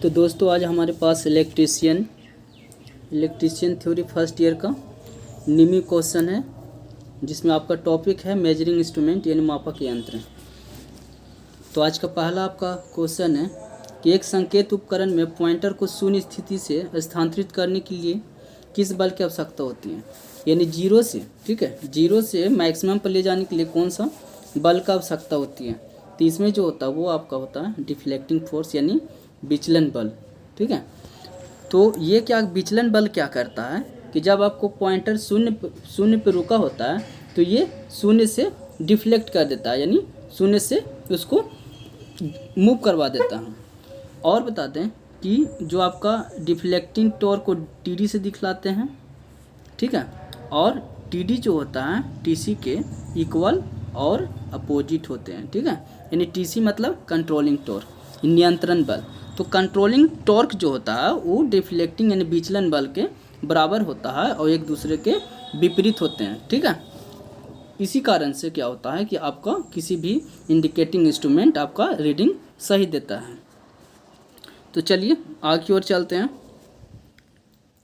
तो दोस्तों आज हमारे पास इलेक्ट्रीशियन थ्योरी फर्स्ट ईयर का निमी क्वेश्चन है, जिसमें आपका टॉपिक है मेजरिंग इंस्ट्रूमेंट यानी मापक यंत्र। तो आज का पहला आपका क्वेश्चन है कि एक संकेत उपकरण में पॉइंटर को शून्य स्थिति से स्थानांतरित करने के लिए किस बल की आवश्यकता होती है, यानी जीरो से, ठीक है, जीरो से मैक्सिमम पर ले जाने के लिए कौन सा बल का आवश्यकता होती है। तो इसमें जो होता है वो आपका होता है डिफ्लेक्टिंग फोर्स यानी विचलन बल, ठीक है। तो ये क्या विचलन बल क्या करता है कि जब आपको पॉइंटर शून्य पे रुका होता है तो ये शून्य से डिफ्लेक्ट कर देता है, यानी शून्य से उसको मूव करवा देता है। और बता दें कि जो आपका डिफ्लेक्टिंग टॉर्क को टीडी से दिखलाते हैं, ठीक है, और टीडी जो होता है टीसी के इक्वल और अपोजिट होते हैं, ठीक है। यानी टीसी मतलब कंट्रोलिंग टॉर्क, नियंत्रण बल। तो कंट्रोलिंग टॉर्क जो होता है वो डिफ्लेक्टिंग यानी विचलन बल के बराबर होता है और एक दूसरे के विपरीत होते हैं, ठीक है। इसी कारण से क्या होता है कि आपका किसी भी इंडिकेटिंग इंस्ट्रूमेंट आपका रीडिंग सही देता है। तो चलिए आगे की ओर चलते हैं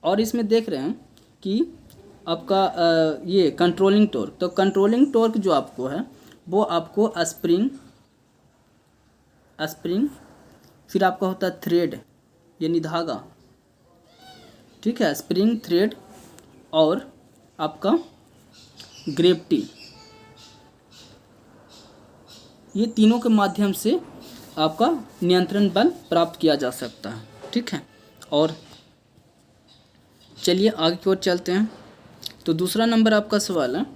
और इसमें देख रहे हैं कि आपका ये कंट्रोलिंग टॉर्क। तो कंट्रोलिंग टॉर्क जो आपको है वो आपको स्प्रिंग फिर आपका होता है थ्रेड यानी धागा, ठीक है, स्प्रिंग, थ्रेड और आपका ग्रेविटी, ये तीनों के माध्यम से आपका नियंत्रण बल प्राप्त किया जा सकता है, ठीक है। और चलिए आगे की ओर चलते हैं। तो दूसरा नंबर आपका सवाल है,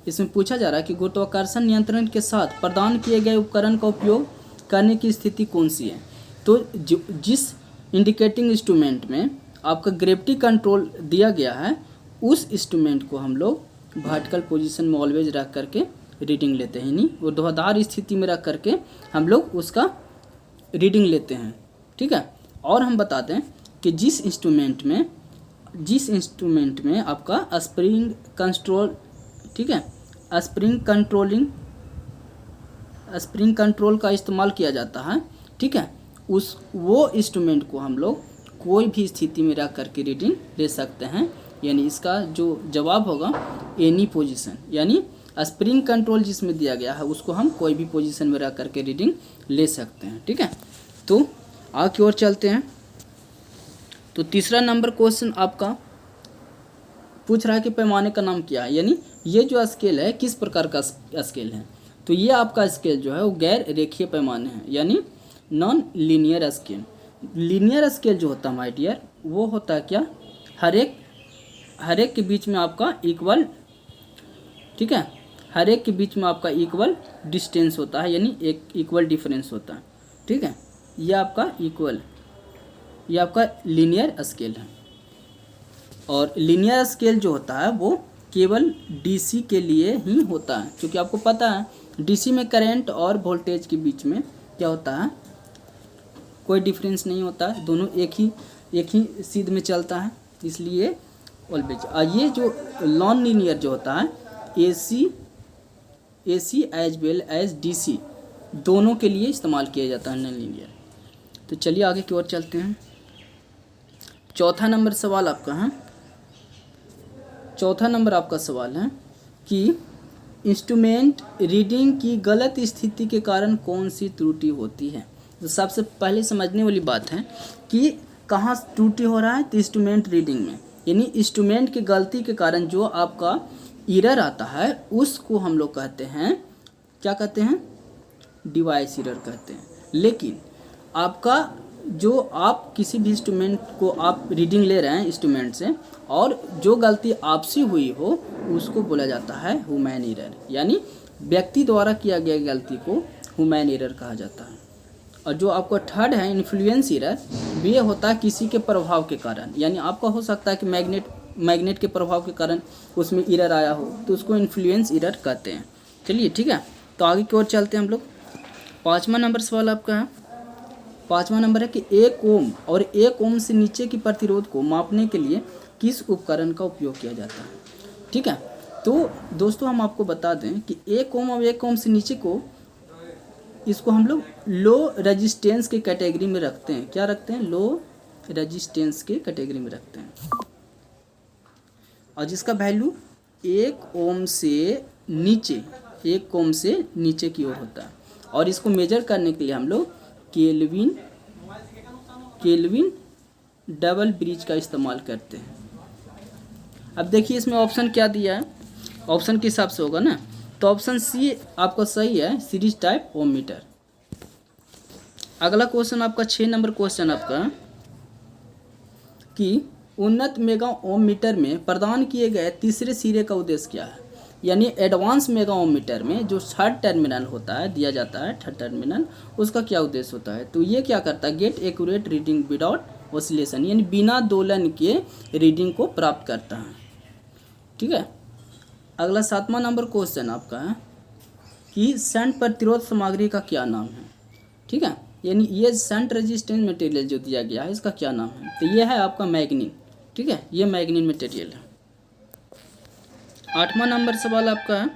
इसमें पूछा जा रहा है कि गुरुत्वाकर्षण नियंत्रण के साथ प्रदान किए गए उपकरण का उपयोग करने की स्थिति कौन सी है। तो जिस इंडिकेटिंग इंस्ट्रूमेंट में आपका ग्रेविटी कंट्रोल दिया गया है उस इंस्ट्रूमेंट को हम लोग वर्टिकल पोजीशन में ऑलवेज रख करके रीडिंग लेते हैं, यानी ऊर्ध्वाधर स्थिति में रख करके हम लोग उसका रीडिंग लेते हैं, ठीक है। और हम बताते हैं कि जिस इंस्ट्रूमेंट में आपका स्प्रिंग कंट्रोल, ठीक है, स्प्रिंग कंट्रोल का इस्तेमाल किया जाता है, ठीक है, वो इंस्ट्रूमेंट को हम लोग कोई भी स्थिति में रख करके रीडिंग ले सकते हैं। यानी इसका जो जवाब होगा एनी पोजीशन, यानी स्प्रिंग कंट्रोल जिसमें दिया गया है उसको हम कोई भी पोजीशन में रख करके रीडिंग ले सकते हैं, ठीक है। तो आगे की ओर चलते हैं। तो तीसरा नंबर क्वेश्चन आपका पूछ रहा है कि पैमाने का नाम क्या है, यानी ये जो स्केल है किस प्रकार का स्केल है। तो ये आपका स्केल जो है वो गैर रेखीय पैमाने हैं, यानी non linear scale. Linear scale जो होता है माय डियर वो होता है क्या, हर एक के बीच में आपका इक्वल, ठीक है, हर एक के बीच में आपका इक्वल डिस्टेंस होता है, यानी एक इक्वल डिफरेंस होता है, ठीक है। ये आपका लीनियर स्केल है। और लीनियर स्केल जो होता है वो केवल डीसी के लिए ही होता है, क्योंकि आपको पता है डीसी में करंट और वोल्टेज के बीच में क्या होता है, कोई डिफरेंस नहीं होता है, दोनों एक ही सीध में चलता है, इसलिए ऑलवेज। ये जो नॉन लीनियर जो होता है AC as well as DC दोनों के लिए इस्तेमाल किया जाता है नॉन लीनियर। तो चलिए आगे की ओर चलते हैं। चौथा नंबर सवाल आपका है, चौथा नंबर आपका सवाल है कि इंस्ट्रूमेंट रीडिंग की गलत स्थिति के कारण कौन सी त्रुटि होती है। तो सबसे पहले समझने वाली बात है कि कहाँ त्रुटि हो रहा है, तो इंस्ट्रूमेंट रीडिंग में, यानी इंस्ट्रूमेंट की गलती के कारण जो आपका एरर आता है उसको हम लोग कहते हैं, क्या कहते हैं, डिवाइस एरर कहते हैं। लेकिन आपका जो आप किसी भी इंस्ट्रूमेंट को आप रीडिंग ले रहे हैं इंस्ट्रूमेंट से और जो गलती आपसे हुई हो उसको बोला जाता है ह्यूमन एरर, यानी व्यक्ति द्वारा किया गया गलती को ह्यूमन एरर कहा जाता है। और जो आपका थर्ड है इन्फ्लुएंस एरर, ये होता है किसी के प्रभाव के कारण, यानी आपका हो सकता है कि मैग्नेट के प्रभाव के कारण उसमें एरर आया हो, तो उसको इन्फ्लुएंस एरर कहते हैं। चलिए ठीक है, तो आगे की ओर चलते हैं हम लोग। पाँचवा नंबर सवाल आपका है, पाँचवा नंबर है कि 1 ओम और 1 ओम से नीचे की प्रतिरोध को मापने के लिए किस उपकरण का उपयोग किया जाता है, ठीक है। तो दोस्तों हम आपको बता दें कि 1 ओम और 1 ओम से नीचे को इसको हम लोग लो रेजिस्टेंस के कैटेगरी में रखते हैं। क्या रखते हैं? लो रेजिस्टेंस के कैटेगरी में रखते हैं, और जिसका वैल्यू 1 ओम से नीचे, 1 ओम से नीचे की ओर होता है। और इसको मेजर करने के लिए हम लोग केल्विन डबल ब्रिज का इस्तेमाल करते हैं। अब देखिए इसमें ऑप्शन क्या दिया है, ऑप्शन के हिसाब से होगा ना, तो ऑप्शन सी आपका सही है, सीरीज टाइप ओम मीटर। अगला क्वेश्चन आपका 6 नंबर क्वेश्चन आपका कि उन्नत मेगा ओम मीटर में प्रदान किए गए तीसरे सिरे का उद्देश्य क्या है। यानी एडवांस मेगा ओम मीटर में जो थर्ड टर्मिनल होता है, दिया जाता है थर्ड टर्मिनल, उसका क्या उद्देश्य होता है? तो ये क्या करता है? Get accurate reading without oscillation, यानी बिना दोलन के रीडिंग को प्राप्त करता है। ठीक है। अगला 7वां नंबर क्वेश्चन आपका है कि शंट प्रतिरोध सामग्री का क्या नाम है। ठीक है, यानी ये शंट रेजिस्टेंस मटेरियल जो दिया गया है इसका क्या नाम है? तो ये है आपका मैग्नीन। ठीक है, ये मैग्नीन मटेरियल है। 8वां नंबर सवाल आपका है,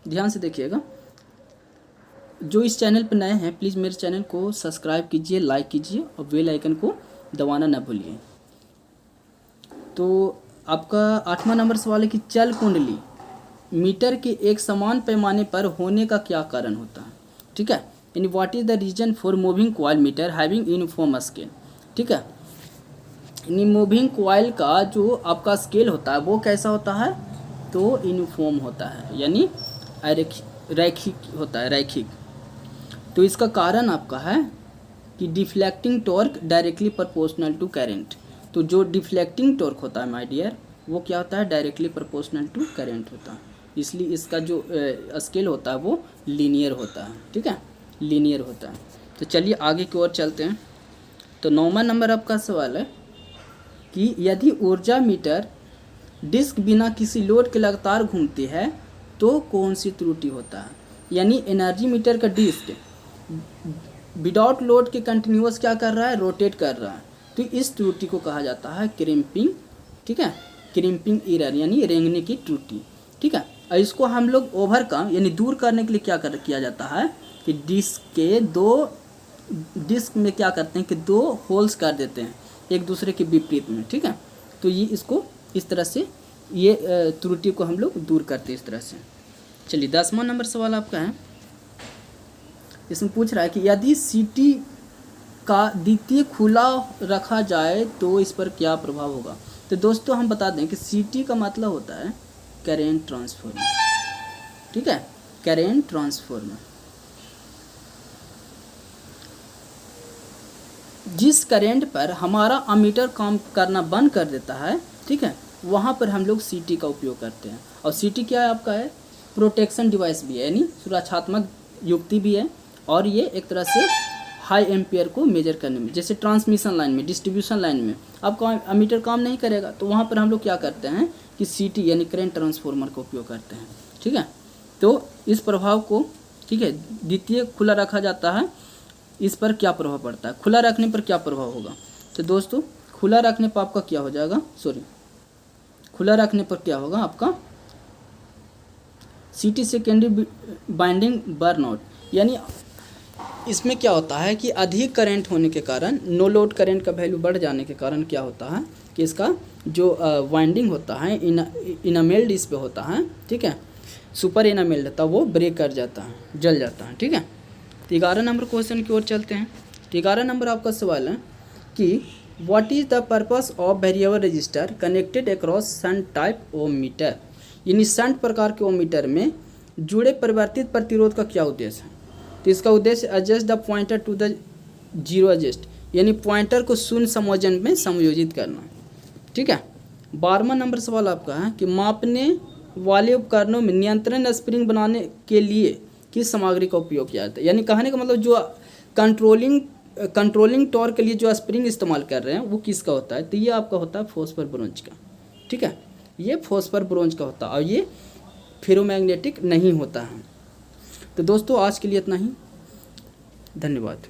ध्यान से देखिएगा। जो इस चैनल पर नए हैं प्लीज़ मेरे चैनल को सब्सक्राइब कीजिए, लाइक कीजिए और बेल आइकन को दबाना ना भूलिए। तो आपका 8वां नंबर सवाल है कि चल कुंडली मीटर के एक समान पैमाने पर होने का क्या कारण होता है। ठीक है, यानी what is the reason for moving coil meter having uniform scale. ठीक है, यानी मूविंग कॉइल का जो आपका स्केल होता है वो कैसा होता है? तो यूनिफॉर्म होता है, यानी रैखिक होता है, रैखिक। तो इसका कारण आपका है कि deflecting torque directly proportional to current. तो जो डिफ्लेक्टिंग टॉर्क होता है माय डियर, वो क्या होता है? डायरेक्टली प्रोपोर्शनल टू करंट होता है। इसलिए इसका जो स्केल होता है वो लीनियर होता है। ठीक है, लीनियर होता है। तो चलिए आगे की ओर चलते हैं। तो 9वां नंबर आपका सवाल है कि यदि ऊर्जा मीटर डिस्क बिना किसी लोड के लगातार घूमती है तो कौन सी त्रुटि होता है। यानी एनर्जी मीटर का डिस्क विदाउट लोड के कंटिन्यूअस क्या कर रहा है? रोटेट कर रहा है। तो इस त्रुटि को कहा जाता है क्रिम्पिंग। ठीक है, क्रिम्पिंग एरर, यानी रेंगने की त्रुटि। ठीक है, और इसको हम लोग ओवरकम यानी दूर करने के लिए क्या किया जाता है कि डिस्क में क्या करते हैं कि 2 होल्स कर देते हैं एक दूसरे के विपरीत में। ठीक है, तो ये इसको इस तरह से ये त्रुटि को हम लोग दूर करते हैं इस तरह से। चलिए 10वां नंबर सवाल आपका है, इसमें पूछ रहा है कि यदि सीटी का द्वितीय खुला रखा जाए तो इस पर क्या प्रभाव होगा। तो दोस्तों हम बता दें कि सीटी का मतलब होता है करेंट ट्रांसफार्मर। ठीक है, करेंट ट्रांसफार्मर। जिस करेंट पर हमारा अमीटर काम करना बंद कर देता है, ठीक है, वहाँ पर हम लोग सीटी का उपयोग करते हैं। और सीटी क्या है आपका? है प्रोटेक्शन डिवाइस भी है, यानी सुरक्षात्मक युक्ति भी है। और ये एक तरह से हाई एम्पियर को मेजर करने में, जैसे ट्रांसमिशन लाइन में, डिस्ट्रीब्यूशन लाइन में आपका अमीटर काम नहीं करेगा तो वहाँ पर हम लोग क्या करते हैं कि सीटी यानी करंट ट्रांसफार्मर का उपयोग करते हैं। ठीक है, तो इस प्रभाव को, ठीक है, द्वितीय खुला रखा जाता है, इस पर क्या प्रभाव पड़ता है? खुला रखने पर क्या प्रभाव होगा? तो दोस्तों खुला रखने पर आपका क्या हो जाएगा? खुला रखने पर क्या होगा आपका? सीटी सेकेंडरी बाइंडिंग बर्नआउट, यानी इसमें क्या होता है कि अधिक करंट होने के कारण, नो लोड करंट का वैल्यू बढ़ जाने के कारण क्या होता है कि इसका जो वाइंडिंग होता है इनामेल्ड इस पे होता है। ठीक है, सुपर इनामेल्ड होता है, वो ब्रेक कर जाता है, जल जाता है। ठीक है, तो 11 नंबर क्वेश्चन की ओर चलते हैं। 11 नंबर आपका सवाल है कि what is the purpose of variable resistor connected across shunt type ohm meter. यानी शंट प्रकार के ओम मीटर में जुड़े परिवर्तित प्रतिरोध का क्या उद्देश्य है? तो इसका उद्देश्य adjust the pointer to the zero adjust, यानी पॉइंटर को शून्य संयोजन में समायोजित करना। ठीक है, 12वां नंबर सवाल आपका है कि मापने वाले उपकरणों में नियंत्रण स्प्रिंग बनाने के लिए किस सामग्री का उपयोग किया जाता है। यानी कहने का मतलब जो कंट्रोलिंग टॉर्क के लिए जो स्प्रिंग इस्तेमाल कर रहे हैं वो किसका होता है? तो ये आपका होता है फॉस्फर ब्रोंज का। ठीक है, ये फॉस्फर ब्रोंज का होता है और ये फेरोमैग्नेटिक नहीं होता है। तो दोस्तों आज के लिए इतना ही, धन्यवाद।